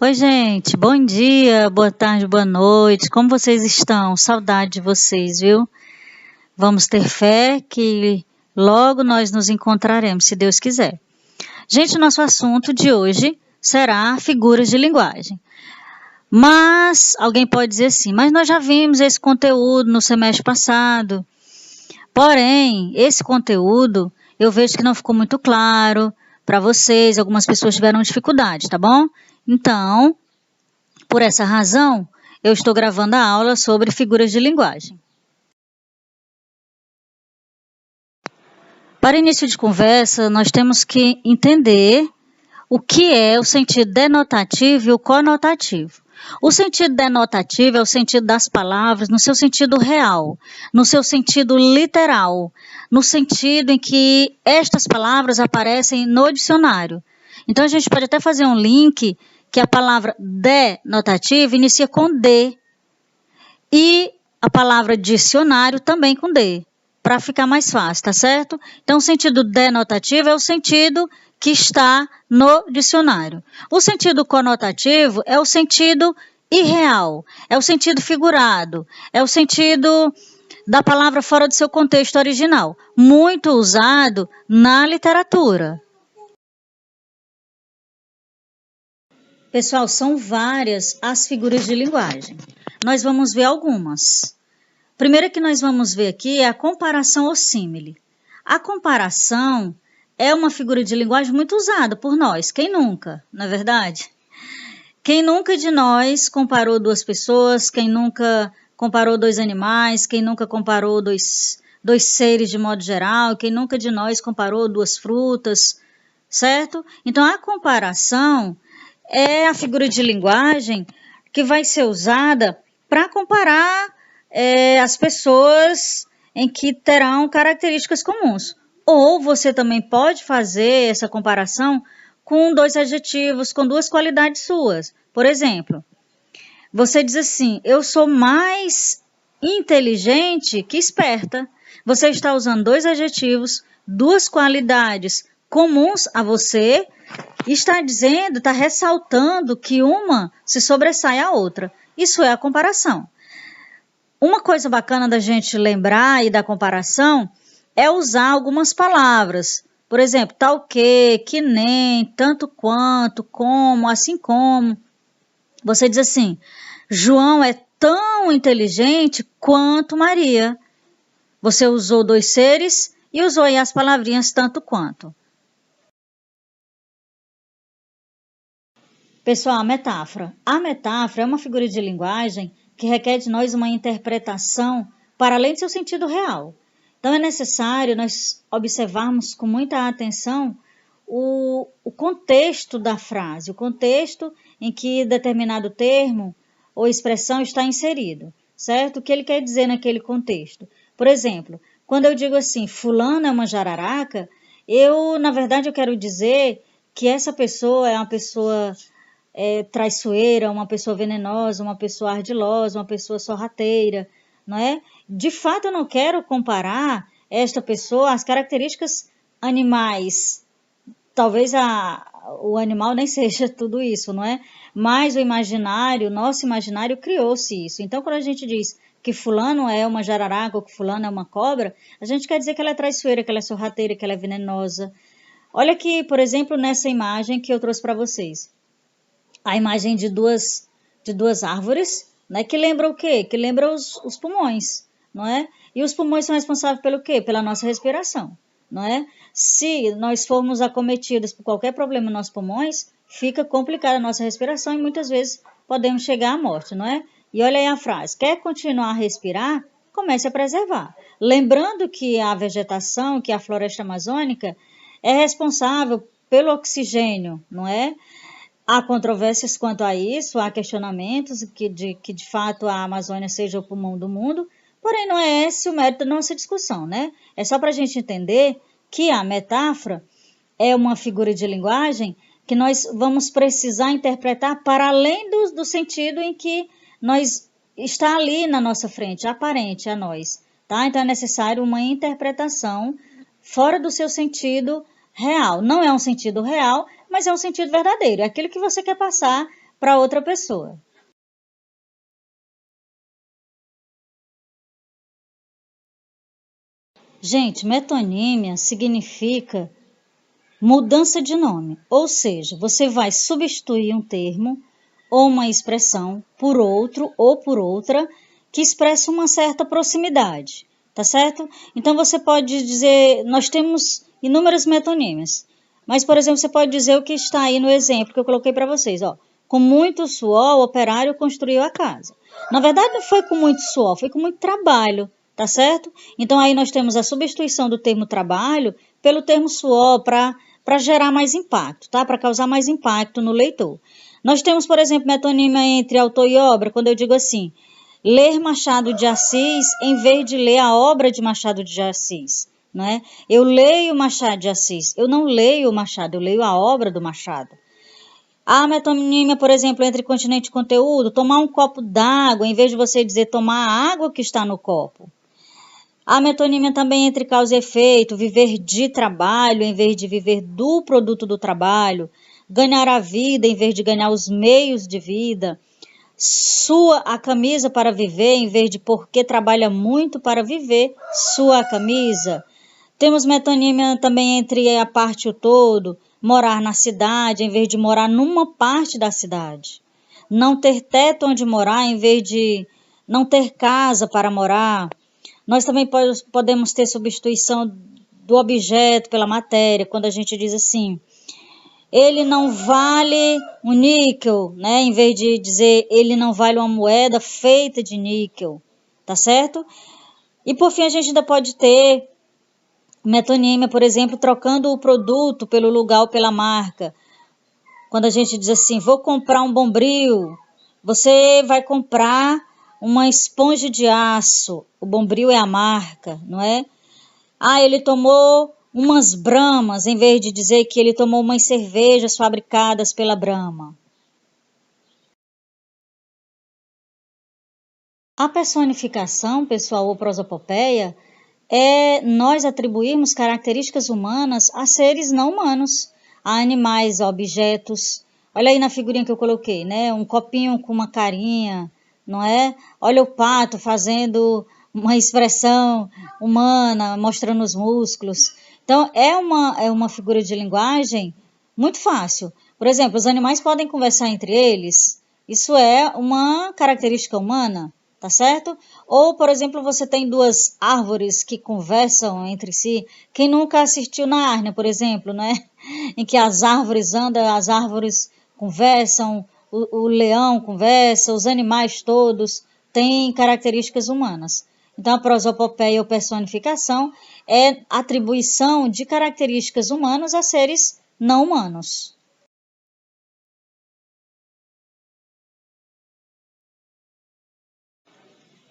Oi, gente, bom dia, boa tarde, boa noite. Como vocês estão? Saudade de vocês, viu? Vamos ter fé que logo nós nos encontraremos, se Deus quiser. Gente, nosso assunto de hoje será figuras de linguagem. Mas alguém pode dizer assim, mas nós já vimos esse conteúdo no semestre passado. Porém, esse conteúdo eu vejo que não ficou muito claro para vocês, algumas pessoas tiveram dificuldade, tá bom? Então, por essa razão, eu estou gravando a aula sobre figuras de linguagem. Para início de conversa, nós temos que entender o que é o sentido denotativo e o conotativo. O sentido denotativo é o sentido das palavras no seu sentido real, no seu sentido literal, no sentido em que estas palavras aparecem no dicionário. Então, a gente pode até fazer um link que a palavra denotativo inicia com D e a palavra dicionário também com D, para ficar mais fácil, tá certo? Então, o sentido denotativo é o sentido que está no dicionário. O sentido conotativo é o sentido irreal, é o sentido figurado, é o sentido da palavra fora do seu contexto original, muito usado na literatura. Pessoal, são várias as figuras de linguagem. Nós vamos ver algumas. A primeira que nós vamos ver aqui é a comparação ou símile. A comparação é uma figura de linguagem muito usada por nós. Quem nunca, não é verdade? Quem nunca de nós comparou duas pessoas? Quem nunca comparou dois animais? Quem nunca comparou dois seres de modo geral? Quem nunca de nós comparou duas frutas? Certo? Então, a comparação é a figura de linguagem que vai ser usada para comparar as pessoas em que terão características comuns. Ou você também pode fazer essa comparação com dois adjetivos, com duas qualidades suas. Por exemplo, você diz assim, eu sou mais inteligente que esperta. Você está usando dois adjetivos, duas qualidades comuns a você, e está dizendo, está ressaltando que uma se sobressai à outra. Isso é a comparação. Uma coisa bacana da gente lembrar e da comparação é usar algumas palavras. Por exemplo, tal que nem, tanto quanto, como, assim como. Você diz assim, João é tão inteligente quanto Maria. Você usou dois seres e usou aí as palavrinhas tanto quanto. Pessoal, a metáfora. A metáfora é uma figura de linguagem que requer de nós uma interpretação para além do seu sentido real. Então, é necessário nós observarmos com muita atenção o contexto da frase, o contexto em que determinado termo ou expressão está inserido, certo? O que ele quer dizer naquele contexto. Por exemplo, quando eu digo assim, fulano é uma jararaca, na verdade, eu quero dizer que essa pessoa é uma pessoa traiçoeira, uma pessoa venenosa, uma pessoa ardilosa, uma pessoa sorrateira, não é? De fato, eu não quero comparar esta pessoa às características animais. Talvez o animal nem seja tudo isso, não é? Mas o imaginário, nosso imaginário criou-se isso. Então, quando a gente diz que fulano é uma jararaca ou que fulano é uma cobra, a gente quer dizer que ela é traiçoeira, que ela é sorrateira, que ela é venenosa. Olha aqui, por exemplo, nessa imagem que eu trouxe para vocês. A imagem de duas árvores, né, que lembra o quê? Que lembra os pulmões, não é? E os pulmões são responsáveis pelo quê? Pela nossa respiração, não é? Se nós formos acometidos por qualquer problema nos nossos pulmões, fica complicada a nossa respiração e muitas vezes podemos chegar à morte, não é? E olha aí a frase, quer continuar a respirar? Comece a preservar. Lembrando que a vegetação, que a floresta amazônica é responsável pelo oxigênio, não é? Há controvérsias quanto a isso, há questionamentos que de fato a Amazônia seja o pulmão do mundo, porém não é esse o mérito da nossa discussão, né? É só para a gente entender que a metáfora é uma figura de linguagem que nós vamos precisar interpretar para além do sentido em que está ali na nossa frente, aparente a nós, tá? Então é necessário uma interpretação fora do seu sentido real. Não é um sentido real, mas é um sentido verdadeiro. É aquilo que você quer passar para outra pessoa. Gente, metonímia significa mudança de nome, ou seja, você vai substituir um termo ou uma expressão por outro ou por outra que expressa uma certa proximidade, tá certo? Então você pode dizer, nós temos inúmeras metonímias, mas por exemplo, você pode dizer o que está aí no exemplo que eu coloquei para vocês, ó. Com muito suor, o operário construiu a casa. Na verdade, não foi com muito suor, foi com muito trabalho, tá certo? Então aí nós temos a substituição do termo trabalho pelo termo suor para gerar mais impacto, tá? Para causar mais impacto no leitor. Nós temos, por exemplo, metonímia entre autor e obra, quando eu digo assim, ler Machado de Assis em vez de ler a obra de Machado de Assis, né? Eu leio Machado de Assis, eu não leio o Machado, eu leio a obra do Machado. A metonímia, por exemplo, entre continente e conteúdo, tomar um copo d'água, em vez de você dizer tomar a água que está no copo. A metonímia também entre causa e efeito, viver de trabalho em vez de viver do produto do trabalho, ganhar a vida em vez de ganhar os meios de vida, sua a camisa para viver em vez de porque trabalha muito para viver, sua a camisa. Temos metonímia também entre a parte e o todo, morar na cidade em vez de morar numa parte da cidade. Não ter teto onde morar em vez de não ter casa para morar. Nós também podemos ter substituição do objeto pela matéria, quando a gente diz assim, ele não vale um níquel, né? Em vez de dizer ele não vale uma moeda feita de níquel, tá certo? E por fim a gente ainda pode ter metonímia, por exemplo, trocando o produto pelo lugar ou pela marca. Quando a gente diz assim, vou comprar um Bombril, você vai comprar uma esponja de aço. O Bombril é a marca, não é? Ah, ele tomou umas Bramas, em vez de dizer que ele tomou umas cervejas fabricadas pela Brahma. A personificação, pessoal, ou prosopopeia, é nós atribuirmos características humanas a seres não humanos, a animais, a objetos. Olha aí na figurinha que eu coloquei, né? Um copinho com uma carinha, não é? Olha o pato fazendo uma expressão humana, mostrando os músculos. Então, é uma figura de linguagem muito fácil. Por exemplo, os animais podem conversar entre eles. Isso é uma característica humana, tá certo? Ou, por exemplo, você tem duas árvores que conversam entre si. Quem nunca assistiu Nárnia, por exemplo, né? Em que as árvores andam, as árvores conversam, o leão conversa, os animais todos têm características humanas. Então, a prosopopeia ou personificação é atribuição de características humanas a seres não humanos.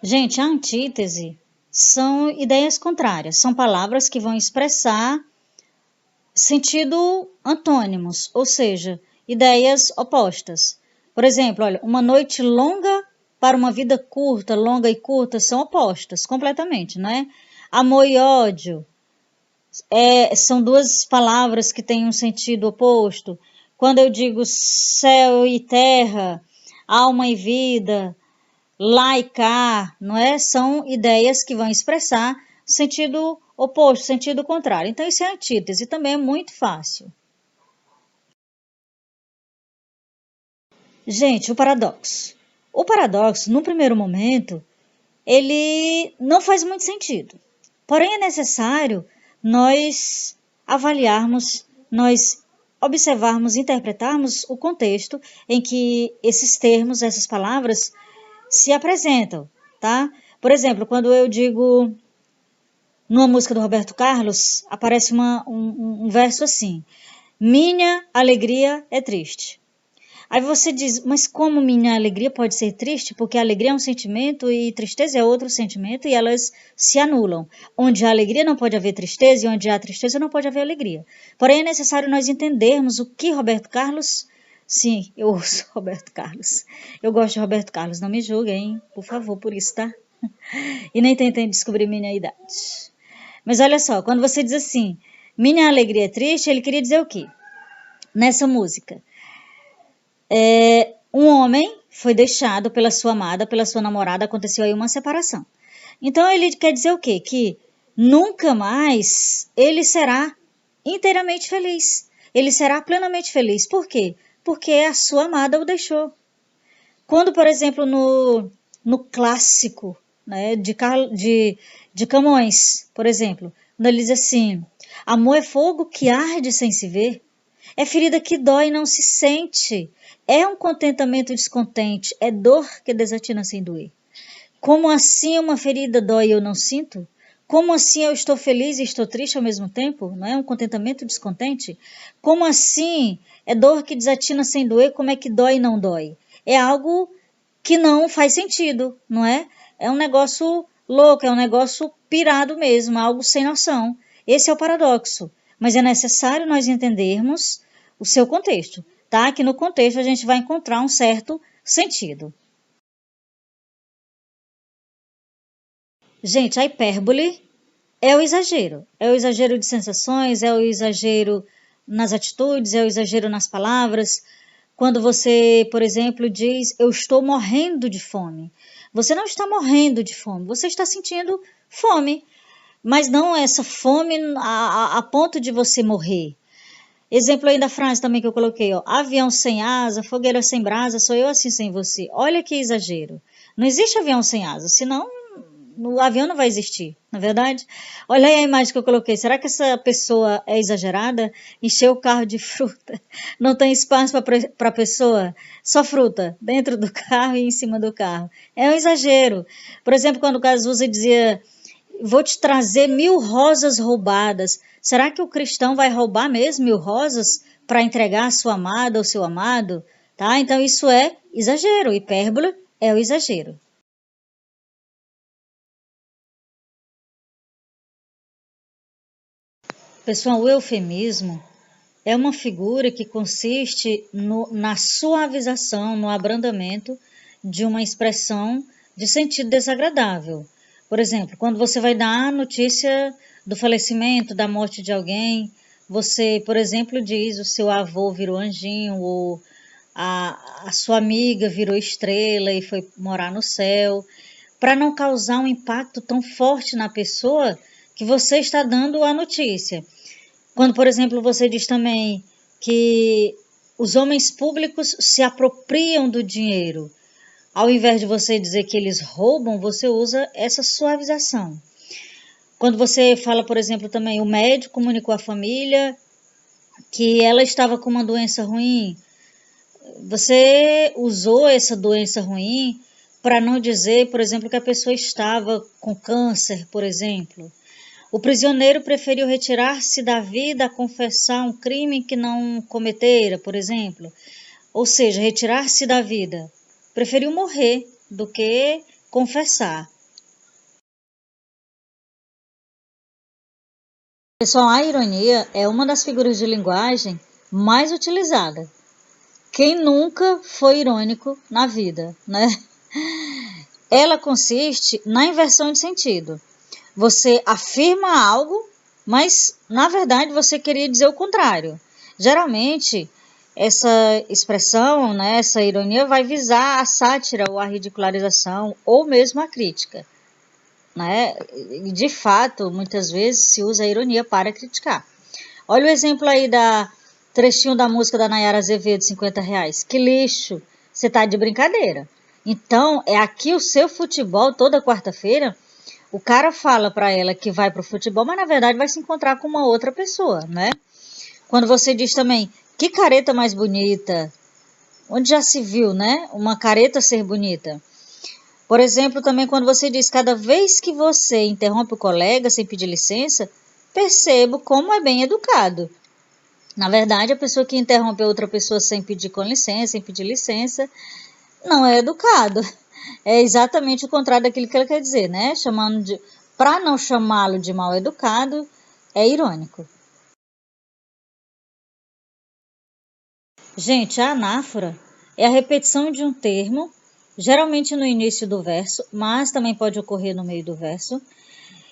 Gente, a antítese são ideias contrárias, são palavras que vão expressar sentido antônimos, ou seja, ideias opostas. Por exemplo, olha, uma noite longa para uma vida curta, longa e curta são opostas completamente, né? Amor e ódio são duas palavras que têm um sentido oposto. Quando eu digo céu e terra, alma e vida, lá e cá, não é? São ideias que vão expressar sentido oposto, sentido contrário. Então, isso é antítese, também é muito fácil. Gente, o paradoxo. O paradoxo, no primeiro momento, ele não faz muito sentido. Porém, é necessário nós avaliarmos, nós observarmos, interpretarmos o contexto em que esses termos, essas palavras se apresentam, tá? Por exemplo, quando eu digo numa música do Roberto Carlos, aparece um verso assim: minha alegria é triste. Aí você diz, mas como minha alegria pode ser triste? Porque a alegria é um sentimento e tristeza é outro sentimento e elas se anulam. Onde há alegria não pode haver tristeza e onde há tristeza não pode haver alegria. Porém, é necessário nós entendermos o que Roberto Carlos... Sim, eu ouço Roberto Carlos. Eu gosto de Roberto Carlos, não me julguem, por favor, por isso, tá? E nem tentem descobrir minha idade. Mas olha só, quando você diz assim, minha alegria é triste, ele queria dizer o quê? Nessa música. Um homem foi deixado pela sua amada, pela sua namorada, aconteceu aí uma separação. Então ele quer dizer o quê? Que nunca mais ele será inteiramente feliz. Ele será plenamente feliz. Por quê? Porque a sua amada o deixou. Quando, por exemplo, no clássico, né, de Camões, por exemplo, quando ele diz assim: amor é fogo que arde sem se ver, é ferida que dói e não se sente, é um contentamento descontente, é dor que desatina sem doer. Como assim uma ferida dói e eu não sinto? Como assim eu estou feliz e estou triste ao mesmo tempo? Não é um contentamento descontente? Como assim é dor que desatina sem doer? Como é que dói e não dói? É algo que não faz sentido, não é? É um negócio louco, é um negócio pirado mesmo, algo sem noção. Esse é o paradoxo. Mas é necessário nós entendermos o seu contexto, tá? Que no contexto a gente vai encontrar um certo sentido. Gente, a hipérbole é o exagero de sensações, é o exagero nas atitudes, é o exagero nas palavras. Quando você, por exemplo, diz eu estou morrendo de fome, você não está morrendo de fome, você está sentindo fome, mas não essa fome a ponto de você morrer. Exemplo aí da frase também que eu coloquei, ó, avião sem asa, fogueira sem brasa, sou eu assim sem você. Olha que exagero. Não existe avião sem asa, senão o avião não vai existir, na é verdade? Olha aí a imagem que eu coloquei. Será que essa pessoa é exagerada? Encheu o carro de fruta. Não tem espaço para a pessoa? Só fruta dentro do carro e em cima do carro. É um exagero. Por exemplo, quando o Cazuza dizia: vou te trazer 1000 rosas roubadas. Será que o cristão vai roubar mesmo 1000 rosas para entregar a sua amada ou seu amado? Tá? Então isso é exagero. Hipérbole é o exagero. Pessoal, o eufemismo é uma figura que consiste na suavização, no abrandamento de uma expressão de sentido desagradável. Por exemplo, quando você vai dar a notícia do falecimento, da morte de alguém, você, por exemplo, diz o seu avô virou anjinho, ou a sua amiga virou estrela e foi morar no céu, para não causar um impacto tão forte na pessoa que você está dando a notícia. Quando, por exemplo, você diz também que os homens públicos se apropriam do dinheiro, ao invés de você dizer que eles roubam, você usa essa suavização. Quando você fala, por exemplo, também o médico comunicou à família que ela estava com uma doença ruim, você usou essa doença ruim para não dizer, por exemplo, que a pessoa estava com câncer, por exemplo. O prisioneiro preferiu retirar-se da vida a confessar um crime que não cometera, por exemplo. Ou seja, retirar-se da vida. Preferiu morrer do que confessar. Pessoal, a ironia é uma das figuras de linguagem mais utilizada. Quem nunca foi irônico na vida, né? Ela consiste na inversão de sentido. Você afirma algo, mas na verdade você queria dizer o contrário. Geralmente, essa expressão, né, essa ironia vai visar a sátira ou a ridicularização ou mesmo a crítica. Né? De fato, muitas vezes se usa a ironia para criticar. Olha o exemplo aí da trechinho da música da Nayara Azevedo, R$ 50. Que lixo, você tá de brincadeira. Então, é aqui o seu futebol toda quarta-feira. O cara fala para ela que vai pro futebol, mas na verdade vai se encontrar com uma outra pessoa, né? Quando você diz também, que careta mais bonita, onde já se viu, né? Uma careta ser bonita. Por exemplo, também quando você diz, cada vez que você interrompe o colega sem pedir licença, percebo como é bem educado. Na verdade, a pessoa que interrompe outra pessoa sem pedir com licença, sem pedir licença, não é educado. É exatamente o contrário daquilo que ela quer dizer, né? Para não chamá-lo de mal educado, é irônico. Gente, a anáfora é a repetição de um termo, geralmente no início do verso, mas também pode ocorrer no meio do verso.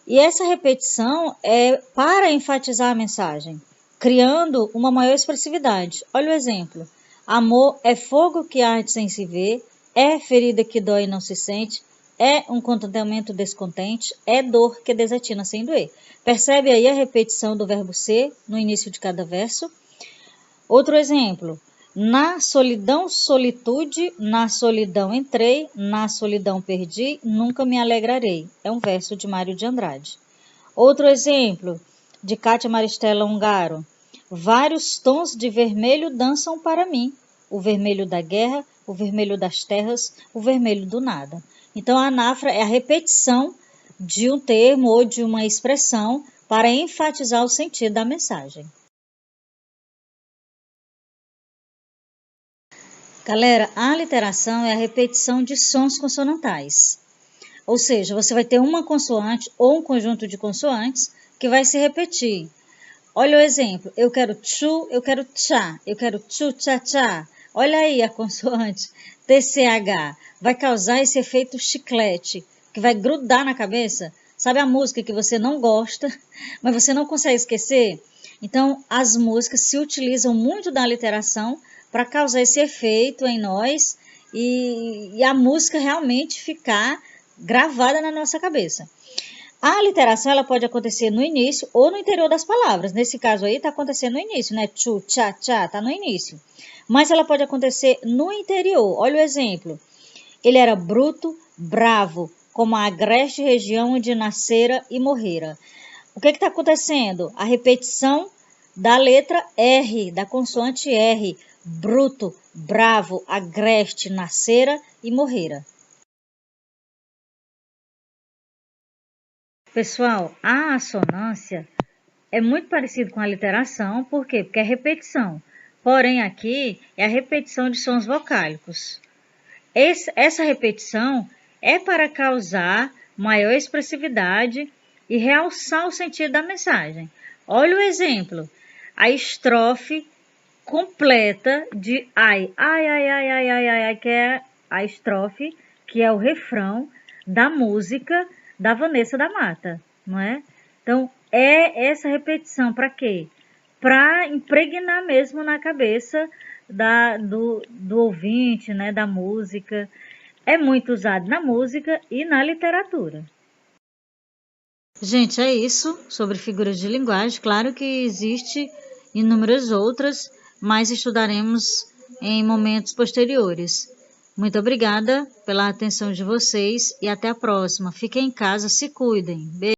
E essa repetição é para enfatizar a mensagem, criando uma maior expressividade. Olha o exemplo. Amor é fogo que arde sem se ver, é ferida que dói e não se sente, é um contentamento descontente, é dor que desatina sem doer. Percebe aí a repetição do verbo ser no início de cada verso? Outro exemplo. Na solidão, solitude, na solidão entrei, na solidão perdi, nunca me alegrarei. É um verso de Mário de Andrade. Outro exemplo, de Kátia Maristela Ungaro. Vários tons de vermelho dançam para mim. O vermelho da guerra, o vermelho das terras, o vermelho do nada. Então, a anáfora é a repetição de um termo ou de uma expressão para enfatizar o sentido da mensagem. Galera, a aliteração é a repetição de sons consonantais. Ou seja, você vai ter uma consoante ou um conjunto de consoantes que vai se repetir. Olha o exemplo. Eu quero tchu, eu quero tchá, eu quero tchu, tchá, tchá. Olha aí a consoante TCH. Vai causar esse efeito chiclete, que vai grudar na cabeça. Sabe a música que você não gosta, mas você não consegue esquecer? Então, as músicas se utilizam muito da aliteração para causar esse efeito em nós e a música realmente ficar gravada na nossa cabeça. A aliteração ela pode acontecer no início ou no interior das palavras. Nesse caso aí está acontecendo no início, né? Tchu, tchá, tchá, está no início. Mas ela pode acontecer no interior. Olha o exemplo. Ele era bruto, bravo, como a agreste região onde nascera e morrera. O que está acontecendo? A repetição da letra R, da consoante R. Bruto, bravo, agreste, nascera e morrera. Pessoal, a assonância é muito parecido com a literação, por quê? Porque é repetição. Porém, aqui é a repetição de sons vocálicos. Essa repetição é para causar maior expressividade e realçar o sentido da mensagem. Olha o exemplo. A estrofe completa de ai, ai, ai, ai, ai, ai, ai, ai, que é a estrofe, que é o refrão da música da Vanessa da Mata, não é? Então, é essa repetição para quê? Para impregnar mesmo na cabeça do ouvinte, né, da música. É muito usado na música e na literatura. Gente, é isso sobre figuras de linguagem. Claro que existe inúmeras outras, mas estudaremos em momentos posteriores. Muito obrigada pela atenção de vocês e até a próxima. Fiquem em casa, se cuidem. Beijo.